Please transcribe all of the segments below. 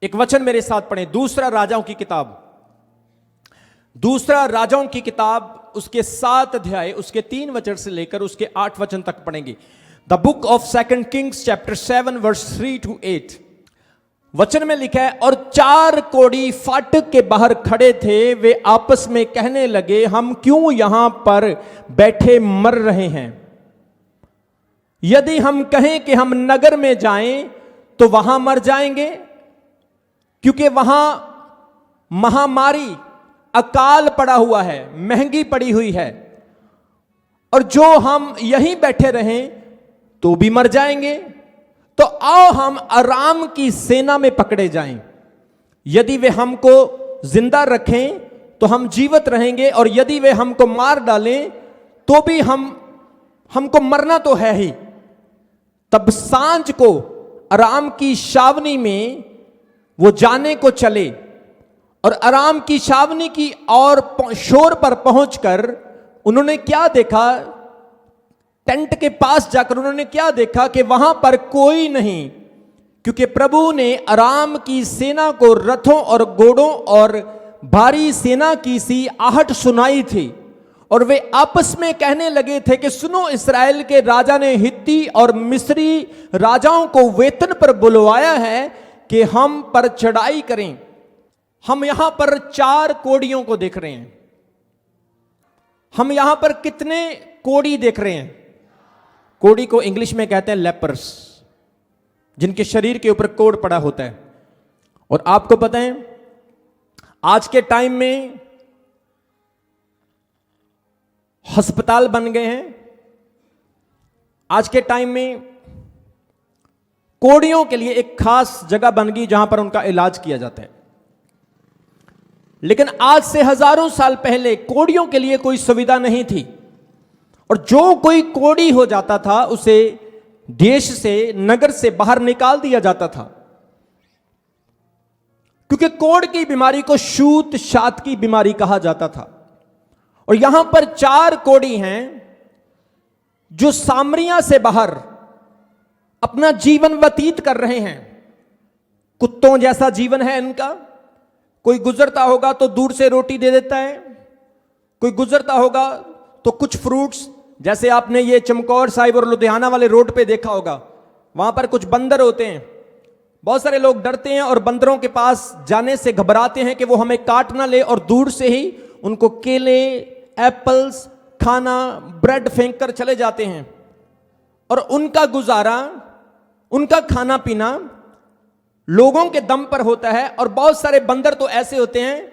एक वचन मेरे साथ पढ़ें, दूसरा राजाओं की किताब, दूसरा राजाओं की किताब, उसके 7 अध्याय, उसके 3 वचन से लेकर उसके 8 वचन तक पढ़ेंगे। The book of 2 kings chapter 7 verse 3 to 8। वचन में लिखा है, और 4 कोढ़ी फाटक के बाहर खड़े थे, वे आपस में कहने लगे, हम क्यों यहां पर बैठे मर रहे हैं? यदि हम कहें कि हम नगर में जाएं तो वहां मर जाएंगे, क्योंकि वहां महामारी अकाल पड़ा हुआ है, महंगी पड़ी हुई है, और जो हम यहीं बैठे रहें तो भी मर जाएंगे। तो आओ हम अराम की सेना में पकड़े जाएं, यदि वे हमको जिंदा रखें तो हम जीवित रहेंगे, और यदि वे हमको मार डालें तो भी हमको मरना तो है ही। तब सांझ को अराम की छावनी में वो जाने को चले, और अराम की छावनी की और शोर पर पहुंचकर उन्होंने क्या देखा, टेंट के पास जाकर उन्होंने क्या देखा कि वहां पर कोई नहीं, क्योंकि प्रभु ने अराम की सेना को रथों और घोड़ों और भारी सेना की सी आहट सुनाई थी। और वे आपस में कहने लगे थे कि सुनो, इस्राएल के राजा ने हित्ती और मिस्री राजाओं को वेतन पर बुलवाया है कि हम पर चढ़ाई करें। हम यहां पर 4 कोढ़ियों को देख रहे हैं। हम यहां पर कितने कोढ़ी देख रहे हैं? कोढ़ी को इंग्लिश में कहते हैं लेपर्स, जिनके शरीर के ऊपर कोढ़ पड़ा होता है। और आपको पता है, आज के टाइम में अस्पताल बन गए हैं। आज के टाइम में कोढ़ियों के लिए एक खास जगह बन गई जहां पर उनका इलाज किया जाता है। लेकिन आज से हजारों साल पहले कोढ़ियों के लिए कोई सुविधा नहीं थी, और जो कोई कोढ़ी हो जाता था उसे देश से, नगर से बाहर निकाल दिया जाता था, क्योंकि कोढ़ की बीमारी को शूत शात की बीमारी कहा जाता था। और यहां पर 4 कोढ़ी हैं जो सामरिया से बाहर अपना जीवन व्यतीत कर रहे हैं। कुत्तों जैसा जीवन है इनका। कोई गुजरता होगा तो दूर से रोटी दे देता है, कोई गुजरता होगा तो कुछ फ्रूट्स, जैसे आपने ये चमकौर साहिब और लुधियाना वाले रोड पे देखा होगा, वहां पर कुछ बंदर होते हैं। बहुत सारे लोग डरते हैं और बंदरों के पास जाने से घबराते हैं कि वो हमें काट ना ले, और दूर से ही उनको केले, एप्पल्स, खाना, ब्रेड फेंक कर चले जाते हैं। और उनका गुजारा, उनका खाना पीना लोगों के दम पर होता है। और बहुत सारे बंदर तो ऐसे होते हैं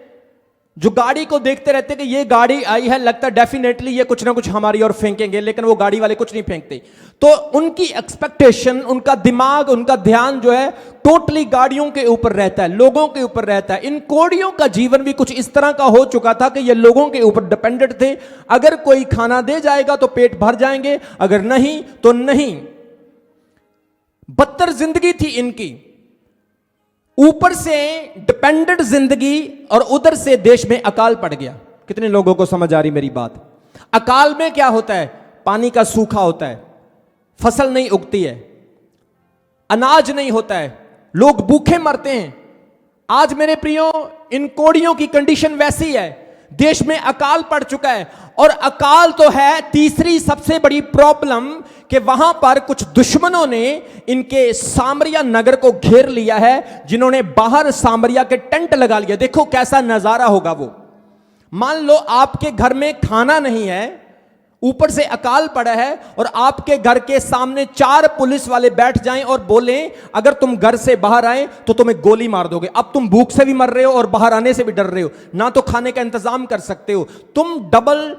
जो गाड़ी को देखते रहते हैं कि ये गाड़ी आई है, लगता है डेफिनेटली ये कुछ ना कुछ हमारी ओर फेंकेंगे, लेकिन वो गाड़ी वाले कुछ नहीं फेंकते। तो उनकी एक्सपेक्टेशन, उनका दिमाग, उनका ध्यान जो है टोटली गाड़ियों के ऊपर रहता है, लोगों के ऊपर रहता है। इन कोढ़ियों का जीवन भी कुछ इस तरह का हो चुका था कि ये लोगों के ऊपर डिपेंडेंट थे। अगर कोई खाना दे जाएगा तो पेट भर जाएंगे, अगर नहीं तो नहीं। बदतर जिंदगी थी इनकी। ऊपर से डिपेंडेंट जिंदगी और उधर से देश में अकाल पड़ गया। कितने लोगों को समझ आ रही मेरी बात? अकाल में क्या होता है? पानी का सूखा होता है, फसल नहीं उगती है, अनाज नहीं होता है, लोग भूखे मरते हैं। आज मेरे प्रियो, इन कोढ़ियों की कंडीशन वैसी है। देश में अकाल पड़ चुका है, और अकाल तो है तीसरी सबसे बड़ी प्रॉब्लम कि वहां पर कुछ दुश्मनों ने इनके सामरिया नगर को घेर लिया है, जिन्होंने बाहर सामरिया के टेंट लगा लिया। देखो कैसा नजारा होगा वो। मान लो आपके घर में खाना नहीं है, ऊपर से अकाल पड़ा है, और आपके घर के सामने 4 पुलिस वाले बैठ जाएं और बोलें अगर तुम घर से बाहर आए तो तुम्हें गोली मार दोगे। अब तुम भूख से भी मर रहे हो और बाहर आने से भी डर रहे हो, ना तो खाने का इंतजाम कर सकते हो, तुम डबल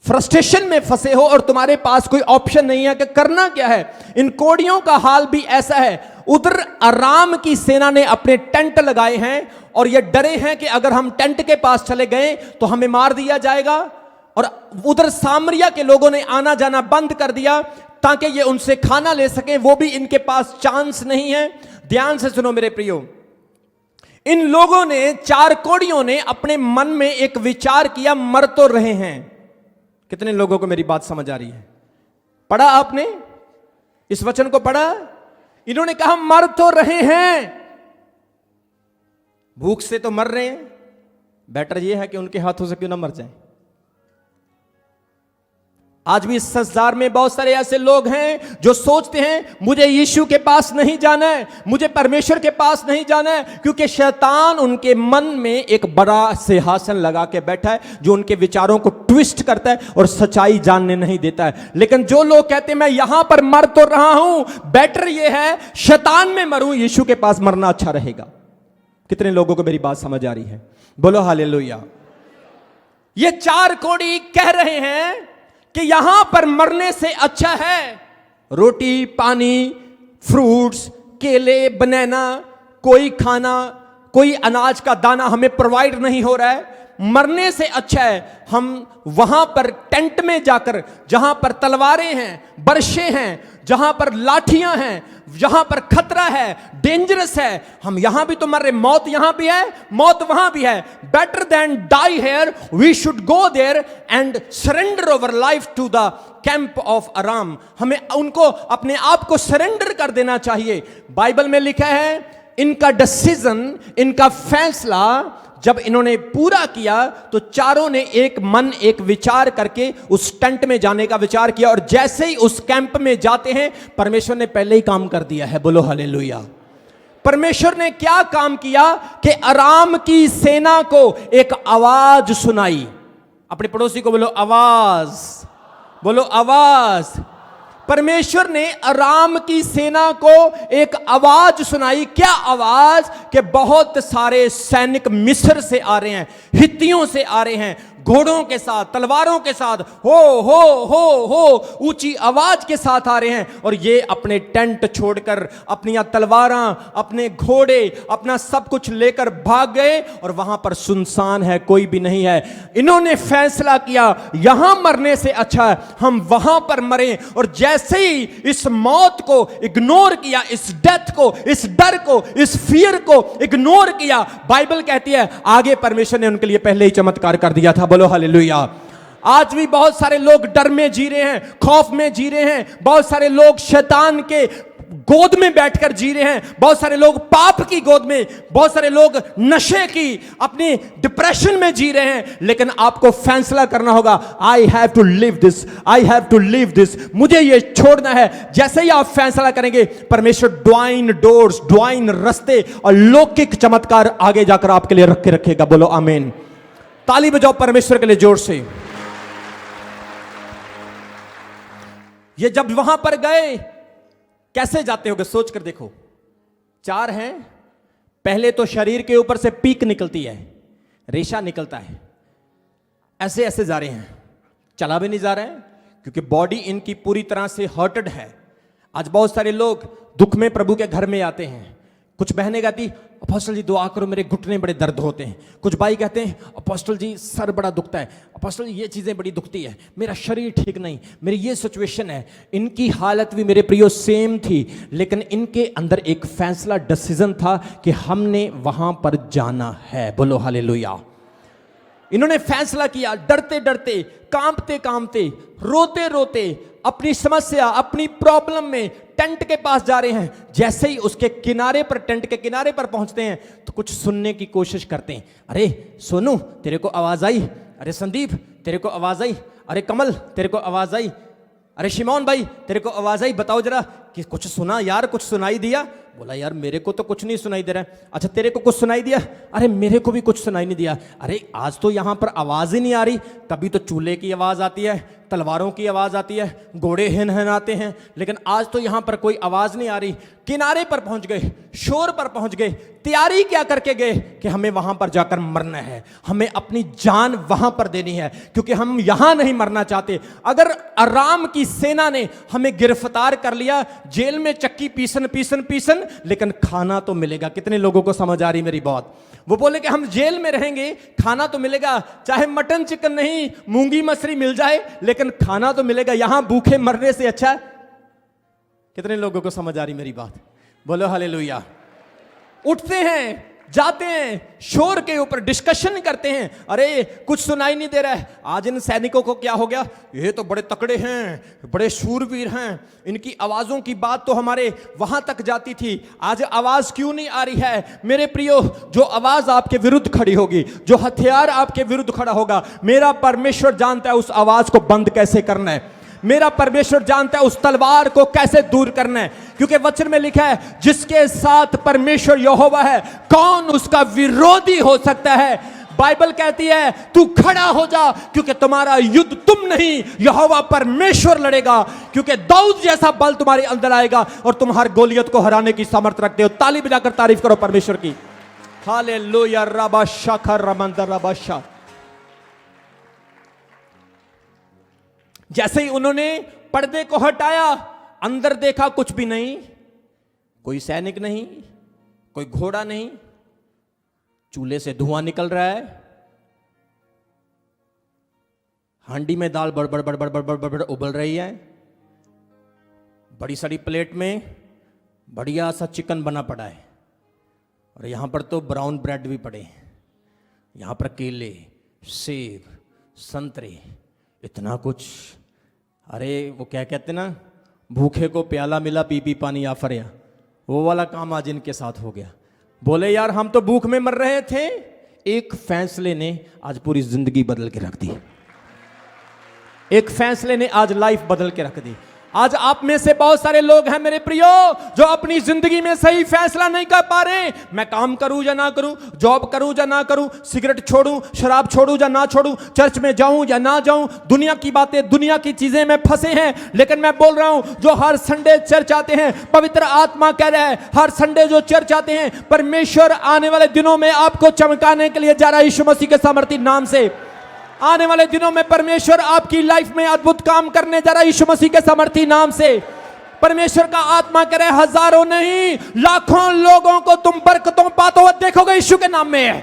फ्रस्ट्रेशन में फंसे हो, और तुम्हारे पास कोई ऑप्शन नहीं है कि करना क्या है। इन कोढ़ियों का हाल भी ऐसा है। उधर अराम की सेना ने अपने टेंट लगाए हैं, और ये डरे हैं कि अगर हम टेंट के पास चले गए तो हमें मार दिया जाएगा। और उधर सामरिया के लोगों ने आना जाना बंद कर दिया ताकि ये उनसे खाना ले सकें, वो भी इनके पास चांस नहीं है। ध्यान से सुनो मेरे प्रियो, इन लोगों ने, 4 कोढ़ियों ने अपने मन में एक विचार किया, मर तो रहे हैं। कितने लोगों को मेरी बात समझ आ रही है? पढ़ा आपने इस वचन को? पढ़ा? इन्होंने कहा मर तो रहे हैं, भूख से तो मर रहे हैं, बेटर यह है कि उनके हाथों से क्यों ना मर जाएं। आज भी इस संसार में बहुत सारे ऐसे लोग हैं जो सोचते हैं मुझे यीशु के पास नहीं जाना है, मुझे परमेश्वर के पास नहीं जाना है, क्योंकि शैतान उनके मन में एक बड़ा सिंहासन लगा के बैठा है जो उनके विचारों को ट्विस्ट करता है और सच्चाई जानने नहीं देता है। लेकिन जो लोग कहते हैं मैं यहां पर मर तो रहा हूं, बेटर यह है शैतान में मरूं, यीशु के पास मरना अच्छा रहेगा। कितने लोगों को मेरी बात समझ आ रही है? बोलो हालेलुया। ये चार कोड़ी कह रहे हैं कि यहां पर मरने से अच्छा है रोटी, पानी, फ्रूट्स, केले, बनाना, कोई खाना, कोई अनाज का दाना हमें प्रोवाइड नहीं हो रहा है, मरने से अच्छा है हम वहां पर टेंट में जाकर, जहां पर तलवारें हैं, बर्शे हैं, जहां पर लाठियां हैं, जहां पर खतरा है, डेंजरस है, हम यहां भी तो मर रहे, मौत यहां भी है, मौत वहां भी है। Better than die here we should go there and surrender over life to the camp of Aram. हमें उनको अपने आप को सरेंडर कर देना चाहिए। बाइबल में लिखा है इनका डिसीजन, इनका फैसला जब इन्होंने पूरा किया तो चारों ने एक मन एक विचार करके उस टेंट में जाने का विचार किया, और जैसे ही उस कैंप में जाते हैं परमेश्वर ने पहले ही काम कर दिया है। बोलो हालेलुया। परमेश्वर ने क्या काम किया कि अराम की सेना को एक आवाज सुनाई। अपने पड़ोसी को बोलो आवाज, बोलो आवाज। परमेश्वर ने अराम की सेना को एक आवाज सुनाई। क्या आवाज? कि बहुत सारे सैनिक मिस्र से आ रहे हैं, हित्तियों से आ रहे हैं, घोड़ों के साथ, तलवारों के साथ, हो ऊंची आवाज के साथ आ रहे हैं, और ये अपने टेंट छोड़कर, अपनी तलवारां, अपने घोड़े, अपना सब कुछ लेकर भाग गए, और वहां पर सुनसान है, कोई भी नहीं है। इन्होंने फैसला किया यहां मरने से अच्छा है हम वहां पर मरें, और जैसे ही इस मौत को इग्नोर किया, इस डेथ को, इस डर को, इस फियर को इग्नोर किया, बाइबल कहती है आगे परमेश्वर ने उनके लिए पहले ही चमत्कार कर दिया था। बोलो हालेलुया। आज भी बहुत सारे लोग डर में जी रहे हैं, खौफ में जी रहे हैं, बहुत सारे लोग शैतान के गोद में बैठकर जी रहे हैं, बहुत सारे लोग पाप की गोद में, बहुत सारे लोग नशे की, अपनी डिप्रेशन में जी रहे हैं। लेकिन आपको फैसला करना होगा, I have to live this, I have to live this, मुझे ये छोड़ना है। जैसे ही आप फैसला करेंगे परमेश्वर ड्वाइन डोर्स, ड्वाइन रस्ते और लौकिक चमत्कार आगे जाकर आपके लिए रख के रखेगा। बोलो आमीन। ताली बजाओ परमेश्वर के लिए जोर से। ये जब वहां पर गए, कैसे जाते होगे सोच कर देखो। चार हैं, पहले तो शरीर के ऊपर से पीक निकलती है, रेशा निकलता है, ऐसे ऐसे जा रहे हैं, चला भी नहीं जा रहे हैं क्योंकि बॉडी इनकी पूरी तरह से हर्टेड है। आज बहुत सारे लोग दुख में प्रभु के घर में आते हैं। कुछ बहनें कहती अपोस्टल जी दुआ करो मेरे घुटने बड़े दर्द होते हैं। कुछ भाई कहते हैं अपोस्टल जी सर बड़ा दुखता है, अपोस्टल जी ये चीज़ें बड़ी दुखती है, मेरा शरीर ठीक नहीं, मेरी ये सिचुएशन है। इनकी हालत भी मेरे प्रियो सेम थी, लेकिन इनके अंदर एक फैसला, डिसीजन था कि हमने वहां पर जाना है। बोलो हालेलुया। इन्होंने फैसला किया, डरते डरते, कांपते कांपते, रोते रोते, अपनी समस्या, अपनी प्रॉब्लम में टेंट के पास जा रहे हैं। जैसे ही उसके किनारे पर, टेंट के किनारे पर पहुंचते हैं तो कुछ सुनने की कोशिश करते हैं। अरे सोनू तेरे को आवाज आई, अरे संदीप तेरे को आवाज आई, अरे कमल तेरे को आवाज आई, अरे शिमोन भाई तेरे को आवाज आई, बताओ जरा कि कुछ सुना यार, कुछ सुनाई दिया? बोला यार मेरे को तो कुछ नहीं सुनाई दे रहा है। अच्छा तेरे को कुछ सुनाई दिया? अरे मेरे को भी कुछ सुनाई नहीं दिया। अरे आज तो यहां पर आवाज ही नहीं आ रही। कभी तो चूल्हे की आवाज आती है, तलवारों की आवाज आती है, घोड़े हिनहिनाते हैं, लेकिन आज तो यहां पर कोई आवाज नहीं आ रही। किनारे पर पहुंच गए, शोर पर पहुंच गए, तैयारी क्या करके गए कि हमें वहां पर जाकर मरना है, हमें अपनी जान वहां पर देनी है, क्योंकि हम यहां नहीं मरना चाहते। अगर अराम की सेना ने हमें गिरफ्तार कर लिया, जेल में चक्की पीसन पीसन पीसन, लेकिन खाना तो मिलेगा। कितने लोगों को समझ आ रही मेरी बात? वो बोले कि हम जेल में रहेंगे, खाना तो मिलेगा, चाहे मटन चिकन नहीं, मूंगी मछली मिल जाए, लेकिन खाना तो मिलेगा। यहां भूखे मरने से अच्छा है। कितने लोगों को समझ आ रही मेरी बात? बोलो हालेलुया। उठते हैं, जाते हैं, शोर के ऊपर डिस्कशन करते हैं, अरे कुछ सुनाई नहीं दे रहा है। आज इन सैनिकों को क्या हो गया, ये तो बड़े तकड़े हैं, बड़े शूरवीर हैं, इनकी आवाजों की बात तो हमारे वहां तक जाती थी, आज आवाज क्यों नहीं आ रही है। मेरे प्रियो, जो आवाज आपके विरुद्ध खड़ी होगी, जो हथियार आपके विरुद्ध खड़ा होगा, मेरा परमेश्वर जानता है उस आवाज को बंद कैसे करना है। मेरा परमेश्वर जानता है उस तलवार को कैसे दूर करना है, क्योंकि वचन में लिखा है जिसके साथ परमेश्वर यहोवा है, कौन उसका विरोधी हो सकता है। बाइबल कहती है तू खड़ा हो जा, क्योंकि तुम्हारा युद्ध तुम नहीं, यहोवा परमेश्वर लड़ेगा, क्योंकि दाऊद जैसा बल तुम्हारे अंदर आएगा और तुम हर गोलियत को हराने की सामर्थ रखते हो। ताली बजाकर तारीफ करो परमेश्वर की। हालेलुया। रबा शखर रमंदर रबा शा। जैसे ही उन्होंने पर्दे को हटाया, अंदर देखा कुछ भी नहीं, कोई सैनिक नहीं, कोई घोड़ा नहीं, चूल्हे से धुआं निकल रहा है, हांडी में दाल बड़बड़ बड़बड़ बड़बड़ बड़बड़ उबल रही है, बड़ी सारी प्लेट में बढ़िया सा चिकन बना पड़ा है, और यहां पर तो ब्राउन ब्रेड भी पड़े हैं, यहां पर केले, सेब, संतरे, इतना कुछ। अरे वो क्या कहते ना, भूखे को प्याला मिला पी पी पानी आफरिया, वो वाला काम आज इनके साथ हो गया। बोले यार हम तो भूख में मर रहे थे, एक फैसले ने आज पूरी जिंदगी बदल के रख दी। एक फैसले ने आज लाइफ बदल के रख दी। आज आप में से बहुत सारे लोग हैं मेरे प्रियो, जो अपनी जिंदगी में सही फैसला नहीं कर पा रहे। मैं काम करूं या ना करूं, जॉब करूं या ना करूं, सिगरेट छोड़ूं, शराब छोड़ूं या ना छोड़ूं, चर्च में जाऊं या ना जाऊं, दुनिया की बातें, दुनिया की चीजें में फंसे हैं। लेकिन मैं बोल रहा हूं, जो हर संडे चर्च आते हैं, पवित्र आत्मा कह रहा है हर संडे जो चर्च आते हैं, परमेश्वर आने वाले दिनों में आपको चमकाने के लिए जा रहा है यीशु मसीह के सामर्थी नाम से। आने वाले दिनों में परमेश्वर आपकी लाइफ में अद्भुत काम करने जा रहा है यीशु मसीह के सामर्थी नाम से। परमेश्वर का आत्मा करे हजारों नहीं लाखों लोगों को तुम बरकतों पाते हुए देखोगे यीशु के नाम में।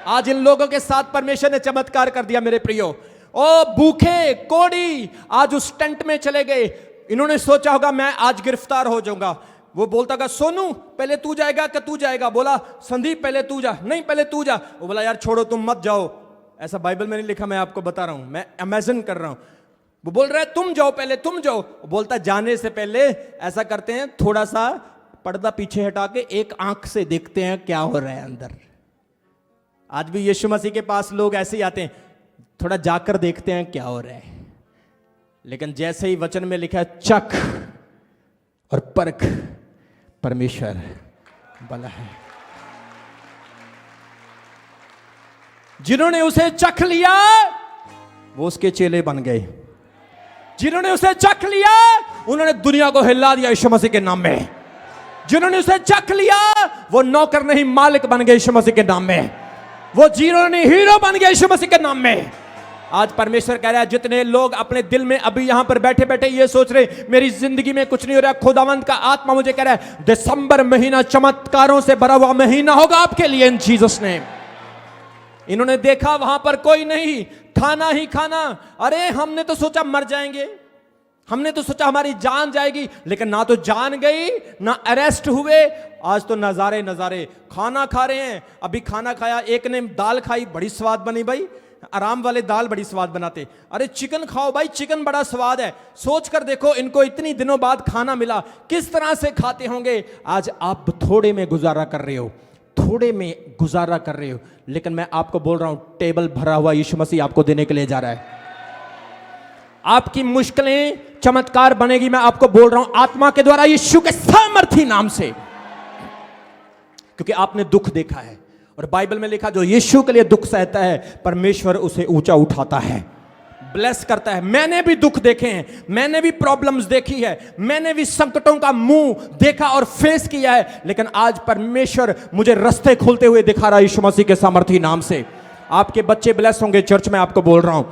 आज इन लोगों के साथ परमेश्वर ने चमत्कार कर दिया मेरे प्रियो। ओ भूखे कोड़ी आज उस टेंट में चले गए। इन्होंने सोचा होगा मैं आज गिरफ्तार हो जाऊंगा। वो बोलता था सोनू पहले तू जाएगा कि तू जाएगा, बोला संदीप पहले तू जा, नहीं पहले तू जा। वो बोला यार छोड़ो तुम मत जाओ, ऐसा बाइबल में नहीं लिखा, मैं आपको बता रहा हूं, मैं इमेजिन कर रहा हूं। वो बोल रहा है तुम जाओ पहले, तुम जाओ। वो बोलता जाने से पहले ऐसा करते हैं, थोड़ा सा पर्दा पीछे हटा के एक आंख से देखते हैं क्या हो रहा है अंदर। आज भी यीशु मसीह के पास लोग ऐसे ही आते हैं, थोड़ा जाकर देखते हैं क्या हो रहा है। लेकिन जैसे ही वचन में लिखा है चख और परख, परमेश्वर भला है। जिन्होंने उसे चख लिया वो उसके चेले बन गए। जिन्होंने उसे चख लिया उन्होंने दुनिया को हिला दिया यीशु मसीह के नाम में। जिन्होंने उसे चख लिया वो नौकर नहीं मालिक बन गए यीशु मसीह के नाम में। वो जिन्होंने हीरो बन गए यीशु मसीह के नाम में। आज परमेश्वर कह रहा है जितने लोग अपने दिल में अभी यहां पर बैठे बैठे ये सोच रहे मेरी जिंदगी में कुछ नहीं हो रहा, खुदावंत का आत्मा मुझे कह रहा है दिसंबर महीना चमत्कारों से भरा हुआ महीना होगा आपके लिए इन जीसस ने। इन्होंने देखा वहां पर कोई नहीं, खाना ही खाना। अरे हमने तो सोचा मर जाएंगे, हमने तो सोचा हमारी जान जाएगी, लेकिन ना तो जान गई ना अरेस्ट हुए। आज तो नजारे नजारे, खाना खा रहे हैं। अभी खाना खाया, एक ने दाल खाई, बड़ी स्वाद बनी भाई, आराम वाले दाल बड़ी स्वाद बनाते। अरे चिकन खाओ भाई, चिकन बड़ा स्वाद है। सोच कर देखो इनको इतनी दिनों बाद खाना मिला, किस तरह से खाते होंगे। आज आप थोड़े में गुजारा कर रहे हो, थोड़े में गुजारा कर रहे हो, लेकिन मैं आपको बोल रहा हूं टेबल भरा हुआ यीशु मसीह आपको देने के लिए जा रहा है। आपकी मुश्किलें चमत्कार बनेगी, मैं आपको बोल रहा हूं आत्मा के द्वारा यीशु के सामर्थी नाम से। क्योंकि आपने दुख देखा है और बाइबल में लिखा जो यीशु के लिए दुख सहता है परमेश्वर उसे ऊंचा उठाता है, ब्लेस करता है। मैंने भी दुख देखे हैं, मैंने भी प्रॉब्लम्स देखी है, मैंने भी संकटों का मुंह देखा और फेस किया है, लेकिन आज परमेश्वर मुझे रास्ते खोलते हुए दिखा रहा है यीशु मसीह के सामर्थी नाम से। आपके बच्चे ब्लेस होंगे चर्च में, आपको बोल रहा हूं।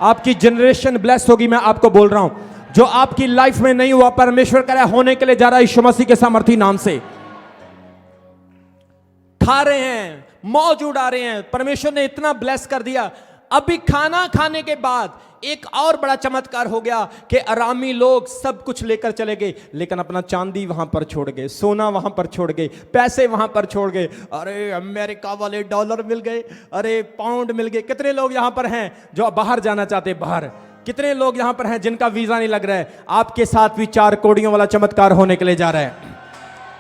आपकी जनरेशन ब्लेस होगी, मैं आपको बोल रहा हूं। जो आपकी लाइफ में नहीं हुआ परमेश्वर कह रहा है होने के लिए जा रहा है यीशु मसीह के सामर्थी नाम से। खा रहे हैं, मौज उड़ा रहे हैं, परमेश्वर ने इतना ब्लेस कर दिया। अभी खाना खाने के बाद एक और बड़ा चमत्कार हो गया कि अरामी लोग सब कुछ लेकर चले गए, लेकिन अपना चांदी वहां पर छोड़ गए, सोना वहां पर छोड़ गए, पैसे वहां पर छोड़ गए। अरे अमेरिका वाले डॉलर मिल गए, अरे पाउंड मिल गए। कितने लोग यहां पर हैं जो बाहर जाना चाहते हैं बाहर? कितने लोग यहां पर हैं जिनका वीजा नहीं लग रहा है? आपके साथ भी 4 कौड़ियों वाला चमत्कार होने के लिए जा रहा है।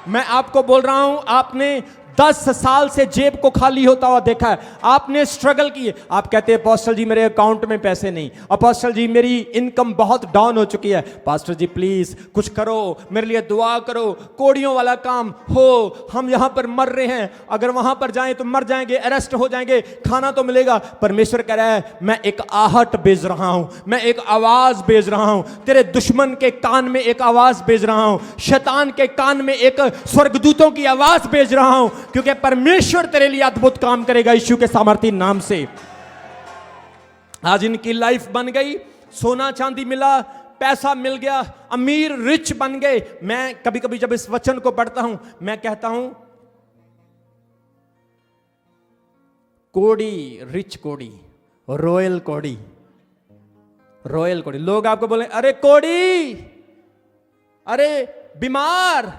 मैं आपको बोल रहा हूं, आपने 10 साल से जेब को खाली होता हुआ देखा है, आपने स्ट्रगल की है। आप कहते हैं पास्टर जी मेरे अकाउंट में पैसे नहीं, और पास्टर जी मेरी इनकम बहुत डाउन हो चुकी है। पास्टर जी प्लीज कुछ करो, मेरे लिए दुआ करो, कोड़ियों वाला काम हो, हम यहां पर मर रहे हैं, अगर वहां पर जाएं तो मर जाएंगे, अरेस्ट हो जाएंगे, खाना तो मिलेगा। परमेश्वर कह रहा है मैं एक आहट भेज रहा हूं, मैं एक आवाज भेज रहा हूं, तेरे दुश्मन के कान में एक आवाज भेज रहा हूं, शैतान के कान में एक स्वर्गदूतों की आवाज भेज रहा हूं, क्योंकि परमेश्वर तेरे लिए अद्भुत काम करेगा यीशु के सामर्थी नाम से। आज इनकी लाइफ बन गई, सोना चांदी मिला, पैसा मिल गया, अमीर रिच बन गए। मैं कभी कभी जब इस वचन को पढ़ता हूं मैं कहता हूं कोड़ी, रिच कोड़ी, रॉयल कोड़ी, रॉयल कोड़ी। लोग आपको बोले अरे कोड़ी, अरे बीमार,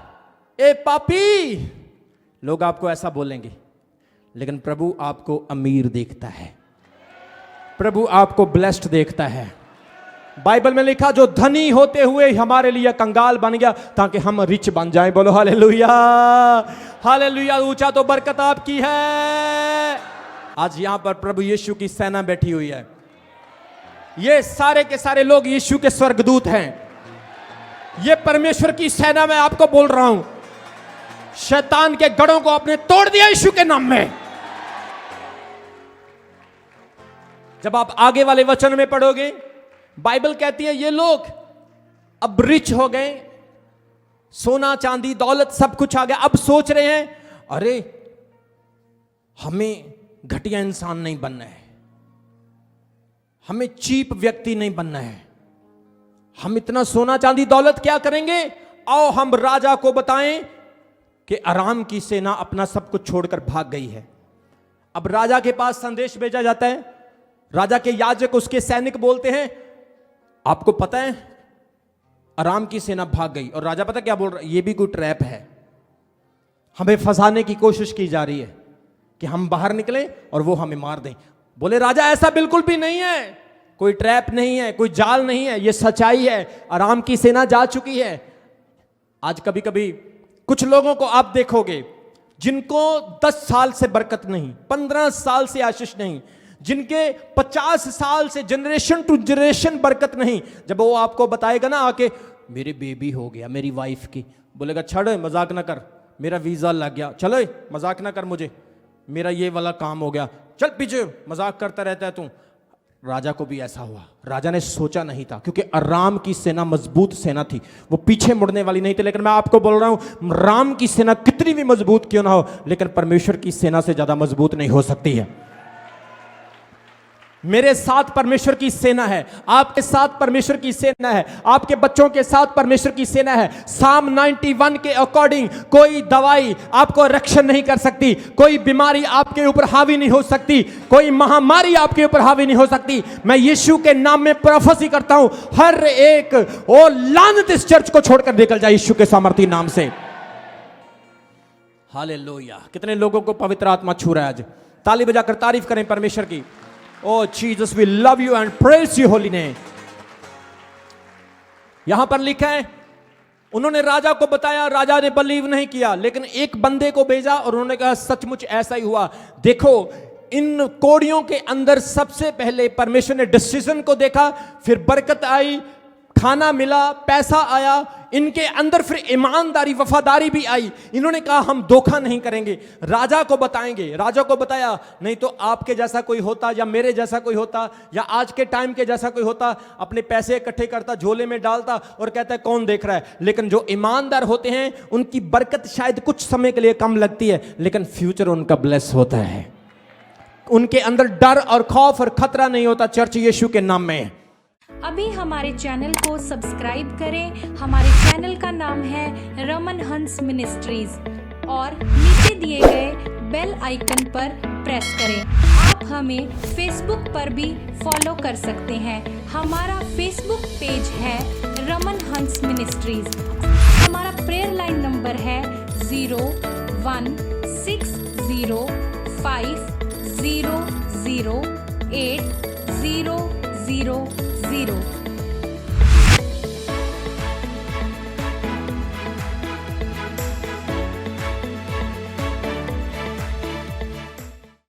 ए पापी, लोग आपको ऐसा बोलेंगे, लेकिन प्रभु आपको अमीर देखता है, प्रभु आपको ब्लेस्ड देखता है। बाइबल में लिखा जो धनी होते हुए हमारे लिए कंगाल बन गया ताकि हम रिच बन जाएं। बोलो हालेलुया, हालेलुया। ऊंचा तो बरकत आपकी है। आज यहां पर प्रभु यीशु की सेना बैठी हुई है, ये सारे के सारे लोग यीशु के स्वर्गदूत हैं, ये परमेश्वर की सेना। मैं आपको बोल रहा हूं शैतान के गढ़ों को आपने तोड़ दिया यीशु के नाम में। जब आप आगे वाले वचन में पढ़ोगे, बाइबल कहती है ये लोग अब रिच हो गए, सोना चांदी दौलत सब कुछ आ गया। अब सोच रहे हैं अरे हमें घटिया इंसान नहीं बनना है, हमें चीप व्यक्ति नहीं बनना है, हम इतना सोना चांदी दौलत क्या करेंगे? आओ हम राजा को बताएं कि अराम की सेना अपना सब कुछ छोड़कर भाग गई है। अब राजा के पास संदेश भेजा जाता है, राजा के याजक उसके सैनिक बोलते हैं आपको पता है अराम की सेना भाग गई। और राजा पता क्या बोल रहा है? ये भी कोई ट्रैप है, हमें फंसाने की कोशिश की जा रही है कि हम बाहर निकलें और वो हमें मार दें। बोले राजा ऐसा बिल्कुल भी नहीं है, कोई ट्रैप नहीं है, कोई जाल नहीं है, ये सच्चाई है, अराम की सेना जा चुकी है। आज कभी कभी कुछ लोगों को आप देखोगे जिनको 10 साल से बरकत नहीं, 15 साल से आशीष नहीं, जिनके 50 साल से जनरेशन टू जनरेशन बरकत नहीं, जब वो आपको बताएगा ना आके मेरे बेबी हो गया मेरी वाइफ की, बोलेगा छड़ मजाक ना कर, मेरा वीजा लग गया, चलो मजाक ना कर मुझे, मेरा ये वाला काम हो गया, चल पीछे मजाक करता रहता है तू। राजा को भी ऐसा हुआ, राजा ने सोचा नहीं था क्योंकि अराम की सेना मजबूत सेना थी, वो पीछे मुड़ने वाली नहीं थी। लेकिन मैं आपको बोल रहा हूं राम की सेना कितनी भी मजबूत क्यों ना हो, लेकिन परमेश्वर की सेना से ज्यादा मजबूत नहीं हो सकती है। मेरे साथ परमेश्वर की सेना है, आपके साथ परमेश्वर की सेना है, आपके बच्चों के साथ परमेश्वर की सेना है। साम 91 के अकॉर्डिंग कोई दवाई आपको रक्षण नहीं कर सकती, कोई बीमारी आपके ऊपर हावी नहीं हो सकती, कोई महामारी आपके ऊपर हावी नहीं हो सकती। मैं यीशु के नाम में प्रोफेसी करता हूं, हर एक ओ लानत इस चर्च को छोड़कर निकल जाए यीशु के सामर्थी नाम से। हालेलुया। कितने लोगों को पवित्र आत्मा छू रहा है आज? ताली बजाकर तारीफ करें परमेश्वर की। Oh Jesus, we love you and praise your holy name. यहां पर लिखा है उन्होंने राजा को बताया, राजा ने बिलीव नहीं किया, लेकिन एक बंदे को भेजा और उन्होंने कहा सचमुच ऐसा ही हुआ। देखो इन कोड़ियों के अंदर सबसे पहले परमेश्वर ने डिसीजन को देखा, फिर बरकत आई, खाना मिला, पैसा आया, इनके अंदर फिर ईमानदारी वफादारी भी आई। इन्होंने कहा हम धोखा नहीं करेंगे, राजा को बताएंगे। राजा को बताया, नहीं तो आपके जैसा कोई होता या मेरे जैसा कोई होता या आज के टाइम के जैसा कोई होता, अपने पैसे इकट्ठे करता, झोले में डालता और कहता है कौन देख रहा है। लेकिन जो ईमानदार होते हैं उनकी बरकत शायद कुछ समय के लिए कम लगती है, लेकिन फ्यूचर उनका ब्लेस होता है। उनके अंदर डर और खौफ और खतरा नहीं होता। चर्च यीशु के नाम में अभी हमारे चैनल को सब्सक्राइब करें। हमारे चैनल का नाम है रमन हंस मिनिस्ट्रीज और नीचे दिए गए बेल आइकन पर प्रेस करें। आप आप हमें फेसबुक पर भी फॉलो कर सकते हैं। हमारा फेसबुक पेज है रमन हंस मिनिस्ट्रीज। हमारा प्रेयर लाइन नंबर है 0160500800.